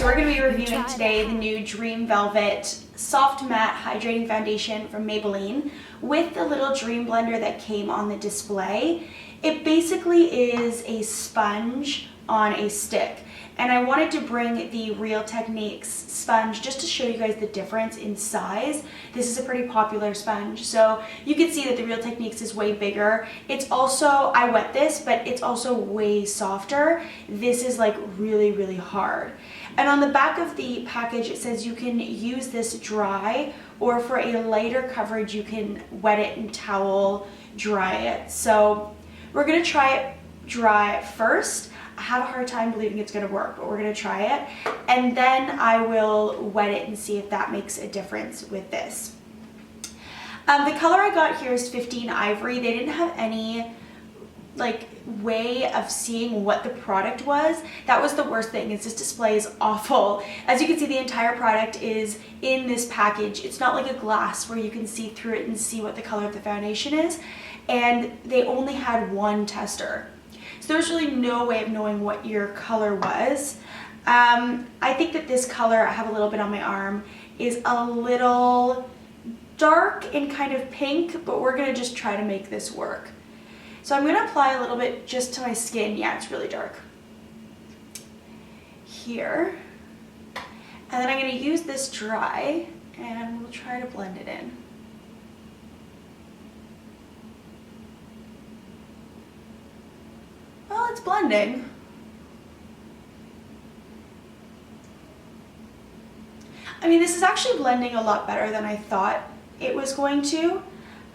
so we're going to be reviewing today the new Dream Velvet Soft Matte Hydrating Foundation from Maybelline with the little Dream Blender that came on the display. It basically is a sponge on a stick. And I wanted to bring the Real Techniques sponge just to show you guys the difference in size. This is a pretty popular sponge, so you can see that the Real Techniques is way bigger. It's also, I wet this, but it's also way softer. This is like really, really hard. And on the back of the package, it says you can use this dry, or for a lighter coverage, you can wet it and towel dry it. So we're gonna try it dry first. I have a hard time believing it's going to work, but we're going to try it. And then I will wet it and see if that makes a difference with this. The color I got here is 15 Ivory. They didn't have any like way of seeing what the product was. That was the worst thing, is this display is awful. As you can see, the entire product is in this package. It's not like a glass where you can see through it and see what the color of the foundation is. And they only had one tester. So there's really no way of knowing what your color was. I think that this color, I have a little bit on my arm, is a little dark and kind of pink, but we're gonna just try to make this work. So I'm gonna apply a little bit just to my skin. Yeah, it's really dark. Here. And then I'm gonna use this dry and we'll try to blend it in. Well, it's blending. I mean, this is actually blending a lot better than I thought it was going to.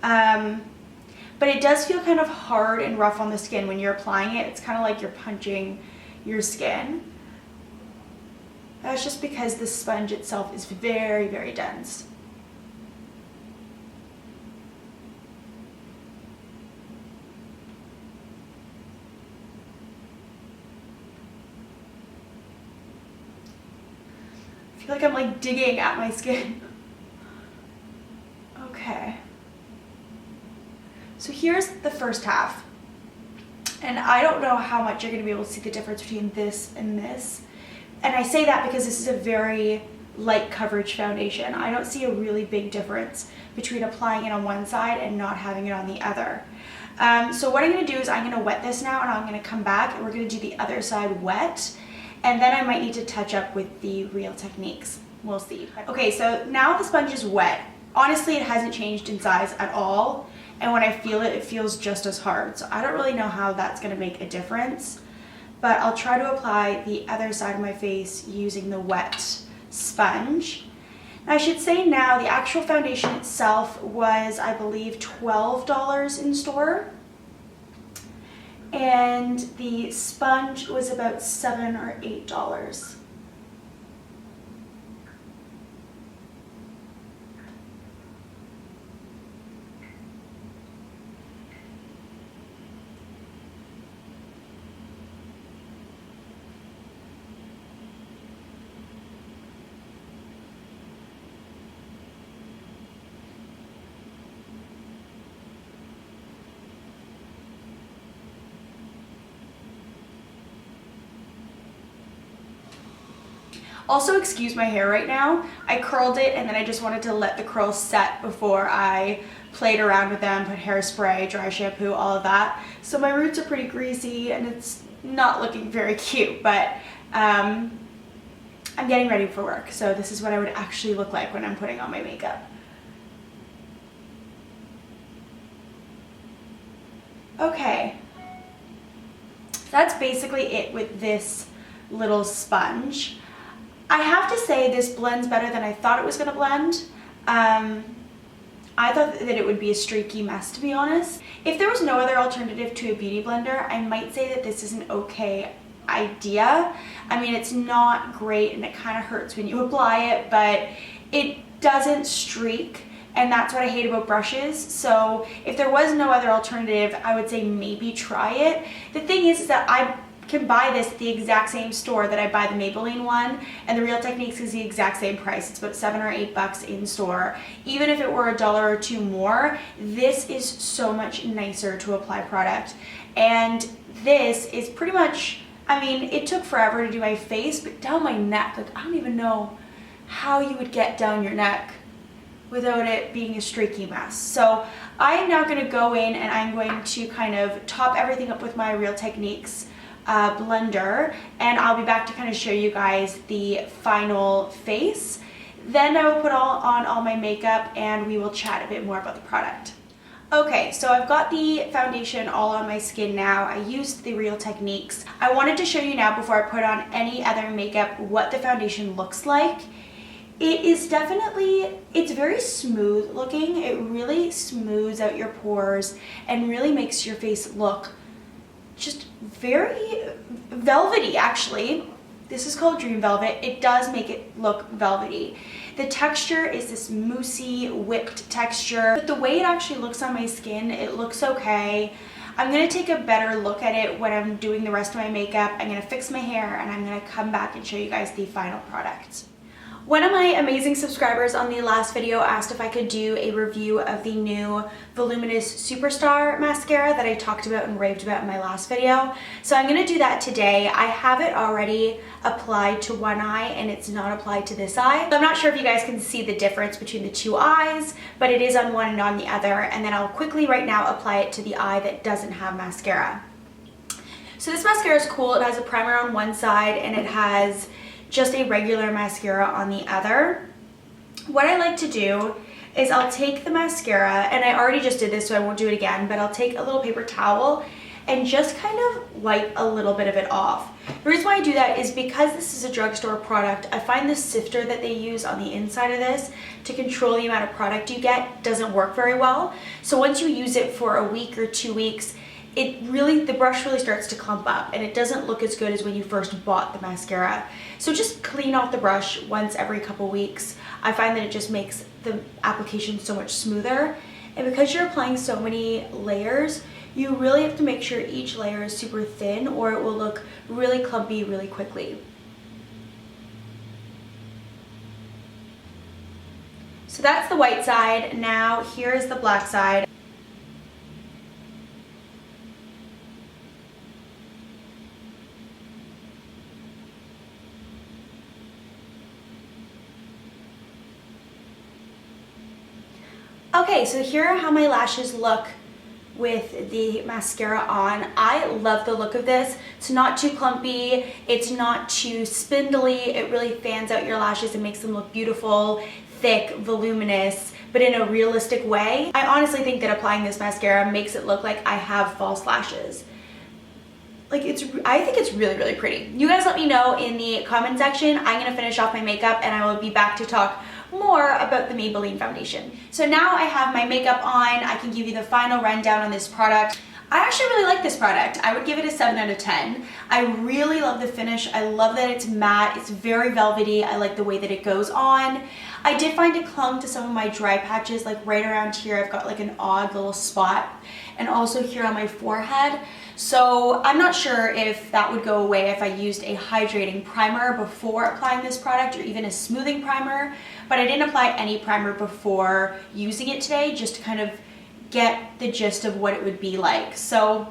But it does feel kind of hard and rough on the skin when you're applying it. It's kind of like you're punching your skin. That's just because the sponge itself is very, very dense. I feel like I'm like digging at my skin. Okay. So here's the first half. And I don't know how much you're going to be able to see the difference between this and this. And I say that because this is a very light coverage foundation. I don't see a really big difference between applying it on one side and not having it on the other. So what I'm going to do is I'm going to wet this now, and I'm going to come back and we're going to do the other side wet. And then I might need to touch up with the Real Techniques. We'll see. Okay, so now the sponge is wet. Honestly, it hasn't changed in size at all. And when I feel it, it feels just as hard. So I don't really know how that's gonna make a difference. But I'll try to apply the other side of my face using the wet sponge. And I should say now, the actual foundation itself was, I believe, $12 in store. And the sponge was about $7 or $8. Also, excuse my hair right now. I curled it and then I just wanted to let the curls set before I played around with them, put hairspray, dry shampoo, all of that. So my roots are pretty greasy and it's not looking very cute, but I'm getting ready for work. So this is what I would actually look like when I'm putting on my makeup. Okay, that's basically it with this little sponge. I have to say this blends better than I thought it was going to blend. I thought that it would be a streaky mess, to be honest. If there was no other alternative to a beauty blender, I might say that this is an okay idea. I mean, it's not great and it kind of hurts when you apply it, but it doesn't streak. And that's what I hate about brushes. So if there was no other alternative, I would say maybe try it. The thing is that I can buy this at the exact same store that I buy the Maybelline one, and the Real Techniques is the exact same price. It's about $7 or $8 in store. Even if it were $1 or $2 more, this is so much nicer to apply product. And this is pretty much I mean, it took forever to do my face, but down my neck, like I don't even know how you would get down your neck without it being a streaky mess. So I am now gonna go in and I'm going to kind of top everything up with my Real Techniques blender, and I'll be back to kind of show you guys the final face. Then I will put on all my makeup and we will chat a bit more about the product. Okay, so I've got the foundation all on my skin now. I used the Real Techniques. I wanted to show you now before I put on any other makeup what the foundation looks like. It is definitely, it's very smooth looking. It really smooths out your pores and really makes your face look just very velvety actually. This is called Dream Velvet. It does make it look velvety. The texture is this moussey, whipped texture, but the way it actually looks on my skin, it looks okay. I'm gonna take a better look at it when I'm doing the rest of my makeup. I'm gonna fix my hair and I'm gonna come back and show you guys the final product. One of my amazing subscribers on the last video asked if I could do a review of the new Voluminous Superstar mascara that I talked about and raved about in my last video. So I'm going to do that today. I have it already applied to one eye and it's not applied to this eye. So I'm not sure if you guys can see the difference between the two eyes, but it is on one and on the other. And then I'll quickly right now apply it to the eye that doesn't have mascara. So this mascara is cool. It has a primer on one side and it has just a regular mascara on the other. What I like to do is I'll take the mascara, and I already just did this so I won't do it again, but I'll take a little paper towel and just kind of wipe a little bit of it off. The reason why I do that is because this is a drugstore product, I find the sifter that they use on the inside of this to control the amount of product you get doesn't work very well. So once you use it for a week or 2 weeks, the brush really starts to clump up and it doesn't look as good as when you first bought the mascara. So just clean off the brush once every couple weeks. I find that it just makes the application so much smoother. And because you're applying so many layers, you really have to make sure each layer is super thin or it will look really clumpy really quickly. So that's the white side. Now here is the black side. Okay, so here are how my lashes look with the mascara on. I love the look of this. It's not too clumpy, it's not too spindly. It really fans out your lashes and makes them look beautiful, thick, voluminous, but in a realistic way. I honestly think that applying this mascara makes it look like I have false lashes. Like I think it's really, really pretty. You guys let me know in the comment section. I'm gonna finish off my makeup and I will be back to talk more about the Maybelline foundation. So now I have my makeup on. I can give you the final rundown on this product. I actually really like this product. I would give it a 7 out of 10. I really love the finish. I love that it's matte. It's very velvety. I like the way that it goes on. I did find it clung to some of my dry patches, like right around here I've got like an odd little spot, and also here on my forehead. So I'm not sure if that would go away if I used a hydrating primer before applying this product or even a smoothing primer, but I didn't apply any primer before using it today just to kind of get the gist of what it would be like. So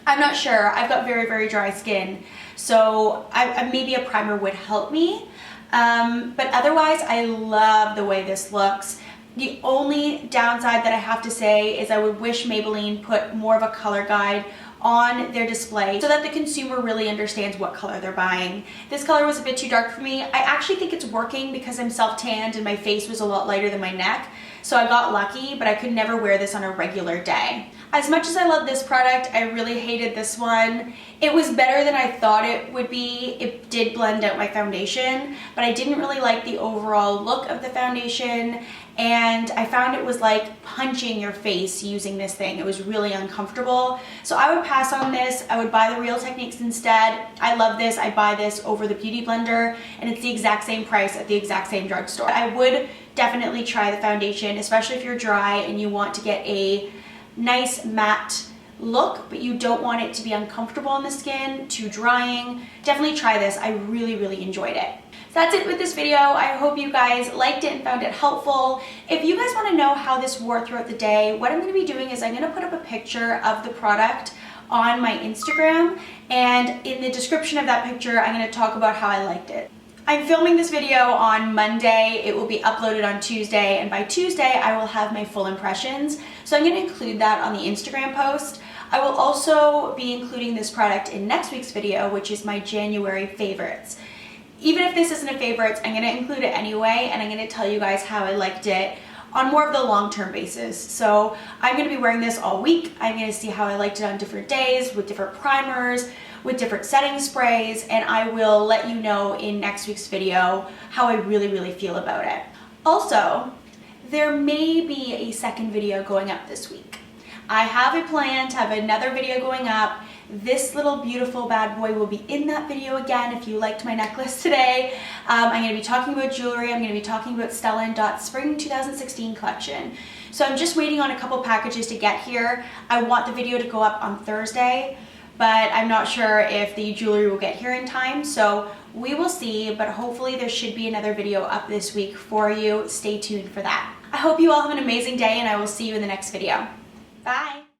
I'm not sure. I've got very, very dry skin, so maybe a primer would help me. But otherwise, I love the way this looks. The only downside that I have to say is I would wish Maybelline put more of a color guide on their display so that the consumer really understands what color they're buying. This color was a bit too dark for me. I actually think it's working because I'm self-tanned and my face was a lot lighter than my neck. So I got lucky, but I could never wear this on a regular day. As much as I love this product, I really hated this one. It was better than I thought it would be. It did blend out my foundation, but I didn't really like the overall look of the foundation, and I found it was like punching your face using this thing. It was really uncomfortable. So I would pass on this. I would buy the Real Techniques instead. I love this. I buy this over the Beauty Blender, and it's the exact same price at the exact same drugstore. I would definitely try the foundation, especially if you're dry and you want to get a nice matte look, but you don't want it to be uncomfortable on the skin, too drying. Definitely try this. I really, really enjoyed it. So that's it with this video. I hope you guys liked it and found it helpful. If you guys want to know how this wore throughout the day, what I'm going to be doing is I'm going to put up a picture of the product on my Instagram, and in the description of that picture, I'm going to talk about how I liked it. I'm filming this video on Monday. It will be uploaded on Tuesday, and by Tuesday I will have my full impressions. So I'm going to include that on the Instagram post. I will also be including this product in next week's video, which is my January favorites. Even if this isn't a favorites, I'm going to include it anyway, and I'm going to tell you guys how I liked it on more of the long-term basis. So I'm going to be wearing this all week. I'm going to see how I liked it on different days with different primers, with different setting sprays, and I will let you know in next week's video how I really feel about it. Also, there may be a second video going up this week. I have a plan to have another video going up. This little beautiful bad boy will be in that video again if you liked my necklace today. I'm going to be talking about jewelry. I'm going to be talking about Stella & Dot's Spring 2016 collection. So I'm just waiting on a couple packages to get here. I want the video to go up on Thursday, but I'm not sure if the jewelry will get here in time, so we will see, but hopefully there should be another video up this week for you. Stay tuned for that. I hope you all have an amazing day, and I will see you in the next video. Bye!